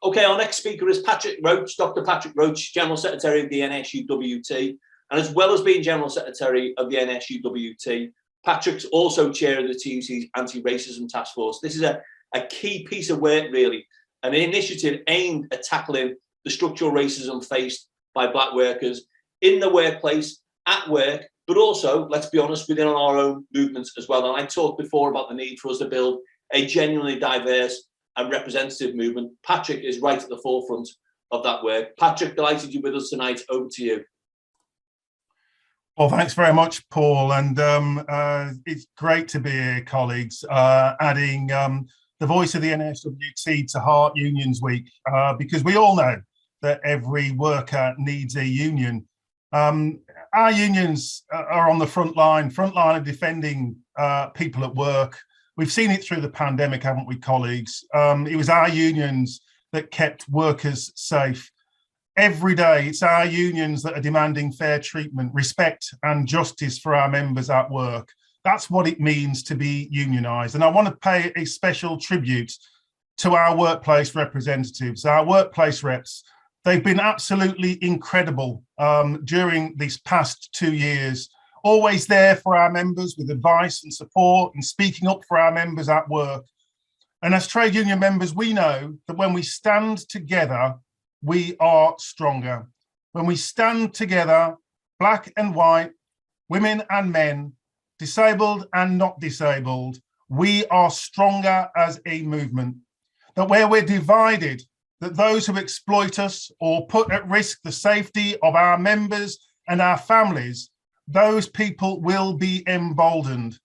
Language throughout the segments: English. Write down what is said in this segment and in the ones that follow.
Okay, our next speaker is Patrick Roach, Dr. Patrick Roach, General Secretary of the NASUWT. And as well as being General Secretary of the NASUWT, Patrick's also chair of the TUC's Anti-Racism Task Force. This is a key piece of work, really, an initiative aimed at tackling the structural racism faced by Black workers in the workplace, at work, but also, let's be honest, within our own movements as well. And I talked before about the need for us to build a genuinely diverse and representative movement. Patrick is right at the forefront of that work. Patrick, delighted you're with us tonight. Over to you. Well, thanks very much, Paul. And it's great to be here, colleagues, adding the voice of the NASUWT to HeartUnions Week, because we all know that every worker needs a union. Our unions are on the front line of defending people at work. We've seen it through the pandemic, haven't we, colleagues? It was our unions that kept workers safe. Every day, it's our unions that are demanding fair treatment, respect and justice for our members at work. That's what it means to be unionised. And I want to pay a special tribute to our workplace representatives, our workplace reps. They've been absolutely incredible during these past 2 years, always there for our members with advice and support and speaking up for our members at work. And as trade union members, we know that when we stand together, we are stronger. When we stand together, black and white, women and men, disabled and not disabled, we are stronger as a movement. That where we're divided, that those who exploit us or put at risk the safety of our members and our families, those people will be emboldened.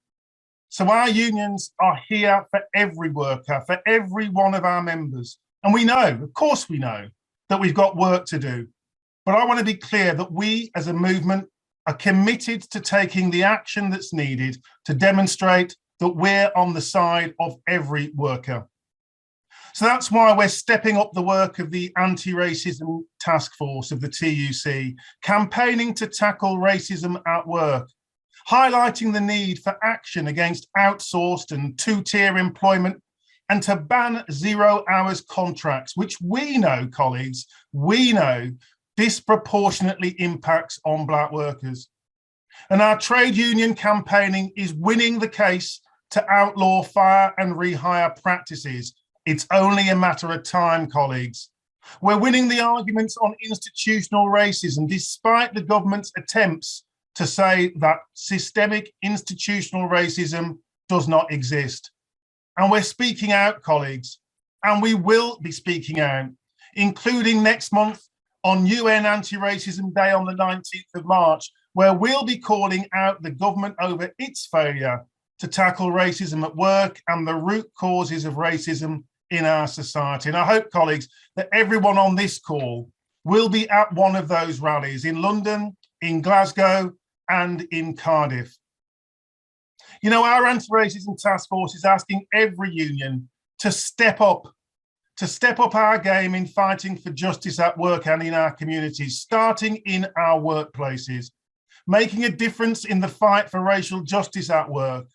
So our unions are here for every worker, for every one of our members. And we know, of course we know, that we've got work to do. But I want to be clear that we as a movement are committed to taking the action that's needed to demonstrate that we're on the side of every worker. So that's why we're stepping up the work of the Anti-Racism Task Force of the TUC, campaigning to tackle racism at work, highlighting the need for action against outsourced and two-tier employment, and to ban 0 hours contracts, which we know, colleagues, we know disproportionately impacts on Black workers. And our trade union campaigning is winning the case to outlaw fire and rehire practices. It's only a matter of time, colleagues. We're winning the arguments on institutional racism, despite the government's attempts to say that systemic institutional racism does not exist. And we're speaking out, colleagues, and we will be speaking out, including next month on UN Anti-Racism Day on the 19th of March, where we'll be calling out the government over its failure to tackle racism at work and the root causes of racism in our society. And I hope, colleagues, that everyone on this call will be at one of those rallies in London, in Glasgow, and in Cardiff. You know, our Anti-Racism Task Force is asking every union to step up our game in fighting for justice at work and in our communities, starting in our workplaces, making a difference in the fight for racial justice at work.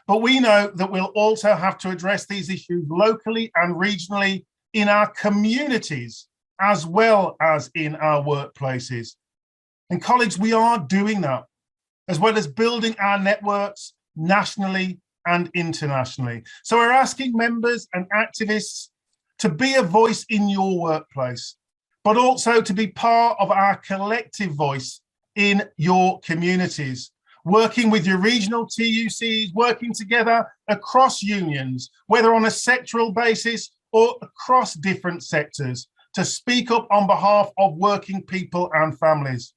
But we know that we'll also have to address these issues locally and regionally in our communities, as well as in our workplaces. And colleagues, we are doing that, as well as building our networks nationally and internationally. So we're asking members and activists to be a voice in your workplace, but also to be part of our collective voice in your communities, working with your regional TUCs, working together across unions, whether on a sectoral basis or across different sectors, to speak up on behalf of working people and families.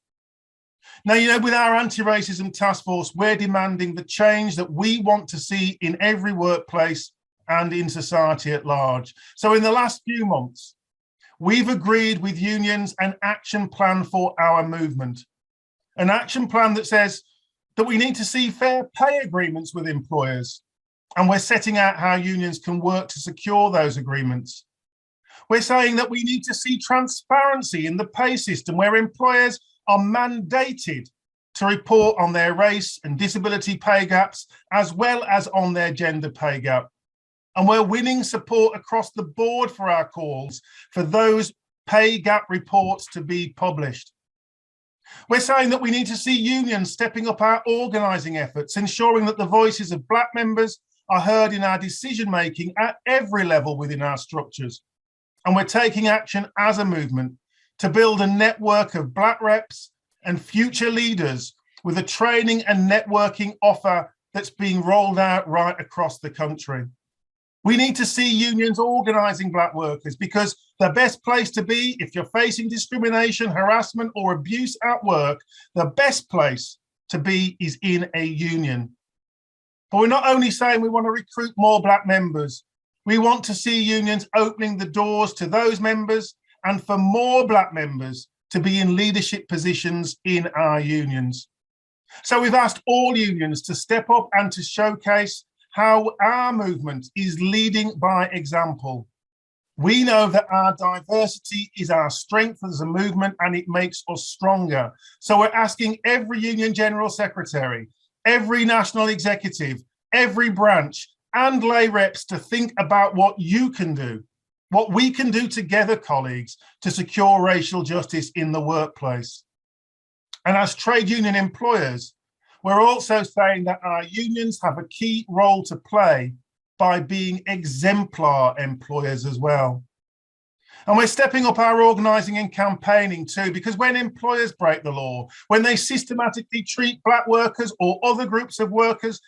Now, you know, with our Anti-Racism Task Force, we're demanding the change that we want to see in every workplace and in society at large. So in the last few months, we've agreed with unions an action plan for our movement, an action plan that says that we need to see fair pay agreements with employers, and we're setting out how unions can work to secure those agreements. We're saying that we need to see transparency in the pay system, where employers are mandated to report on their race and disability pay gaps, as well as on their gender pay gap. And we're winning support across the board for our calls for those pay gap reports to be published. We're saying that we need to see unions stepping up our organising efforts, ensuring that the voices of Black members are heard in our decision making at every level within our structures. And we're taking action as a movement to build a network of Black reps and future leaders with a training and networking offer that's being rolled out right across the country. We need to see unions organising Black workers, because the best place to be if you're facing discrimination, harassment or abuse at work, the best place to be is in a union. But we're not only saying we want to recruit more Black members, we want to see unions opening the doors to those members and for more Black members to be in leadership positions in our unions. So we've asked all unions to step up and to showcase how our movement is leading by example. We know that our diversity is our strength as a movement and it makes us stronger. So we're asking every union general secretary, every national executive, every branch and lay reps to think about what you can do, what we can do together, colleagues, to secure racial justice in the workplace. And as trade union employers, we're also saying that our unions have a key role to play by being exemplar employers as well. And we're stepping up our organising and campaigning too, because when employers break the law, when they systematically treat Black workers or other groups of workers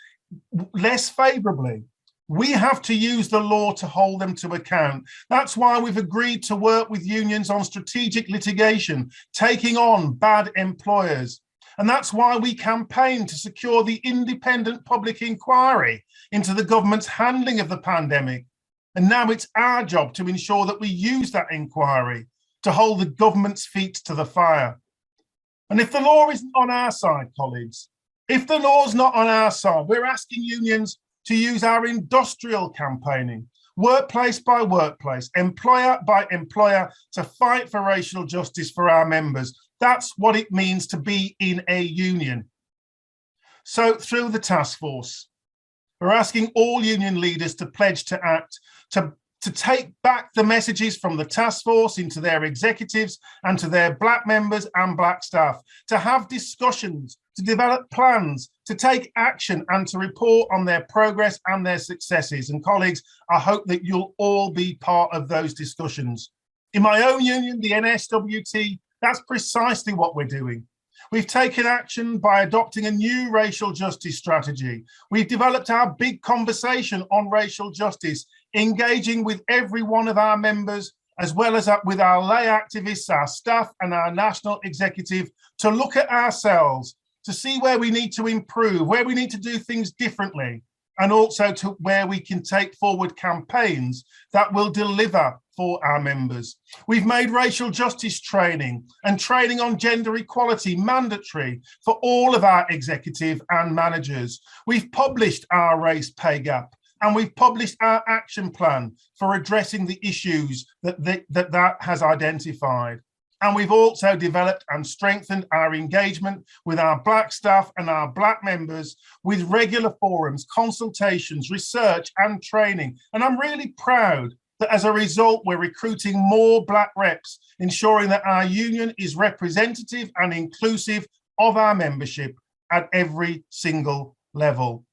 less favourably, we have to use the law to hold them to account. That's why we've agreed to work with unions on strategic litigation, taking on bad employers. And that's why we campaign to secure the independent public inquiry into the government's handling of the pandemic. And now it's our job to ensure that we use that inquiry to hold the government's feet to the fire. And if the law isn't on our side, colleagues, if the law's not on our side, we're asking unions to use our industrial campaigning, workplace by workplace, employer by employer, to fight for racial justice for our members. That's what it means to be in a union. So through the task force, we're asking all union leaders to pledge to act, to take back the messages from the task force into their executives and to their Black members and Black staff, to have discussions, to develop plans, to take action and to report on their progress and their successes. And colleagues, I hope that you'll all be part of those discussions. In my own union, the NASUWT, that's precisely what we're doing. We've taken action by adopting a new racial justice strategy. We've developed our big conversation on racial justice, engaging with every one of our members, as well as with our lay activists, our staff and our national executive, to look at ourselves, to see where we need to improve, where we need to do things differently, and also to where we can take forward campaigns that will deliver for our members. We've made racial justice training and training on gender equality mandatory for all of our executive and managers. We've published our race pay gap, and we've published our action plan for addressing the issues that has identified. And we've also developed and strengthened our engagement with our Black staff and our Black members with regular forums, consultations, research and training. And I'm really proud that as a result, we're recruiting more Black reps, ensuring that our union is representative and inclusive of our membership at every single level.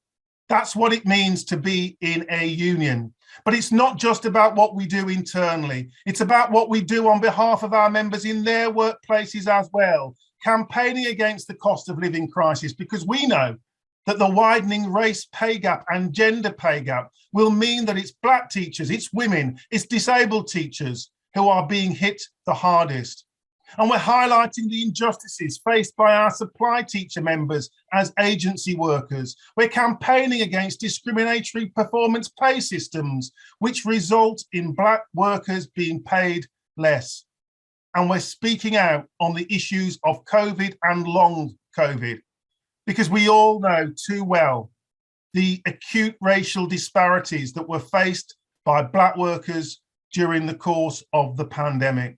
That's what it means to be in a union. But it's not just about what we do internally. It's about what we do on behalf of our members in their workplaces as well, campaigning against the cost of living crisis, because we know that the widening race pay gap and gender pay gap will mean that it's Black teachers, it's women, it's disabled teachers who are being hit the hardest. And we're highlighting the injustices faced by our supply teacher members as agency workers. We're campaigning against discriminatory performance pay systems, which result in Black workers being paid less. And we're speaking out on the issues of COVID and long COVID, because we all know too well the acute racial disparities that were faced by Black workers during the course of the pandemic.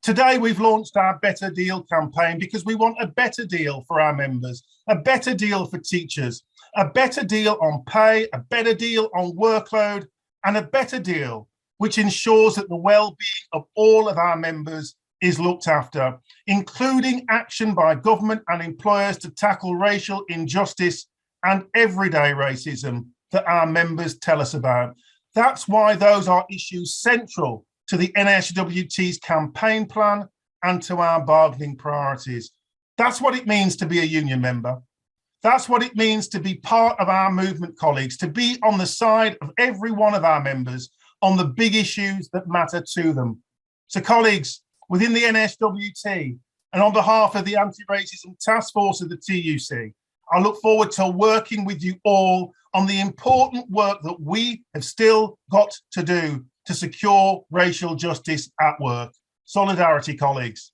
Today, we've launched our Better Deal campaign because we want a better deal for our members, a better deal for teachers, a better deal on pay, a better deal on workload, and a better deal, which ensures that the well-being of all of our members is looked after, including action by government and employers to tackle racial injustice and everyday racism that our members tell us about. That's why those are issues central to the NASUWT's campaign plan and to our bargaining priorities. That's what it means to be a union member. That's what it means to be part of our movement, colleagues, to be on the side of every one of our members on the big issues that matter to them. So, colleagues, within the NASUWT and on behalf of the Anti-Racism Task Force of the TUC, I look forward to working with you all on the important work that we have still got to do to secure racial justice at work. Solidarity, colleagues.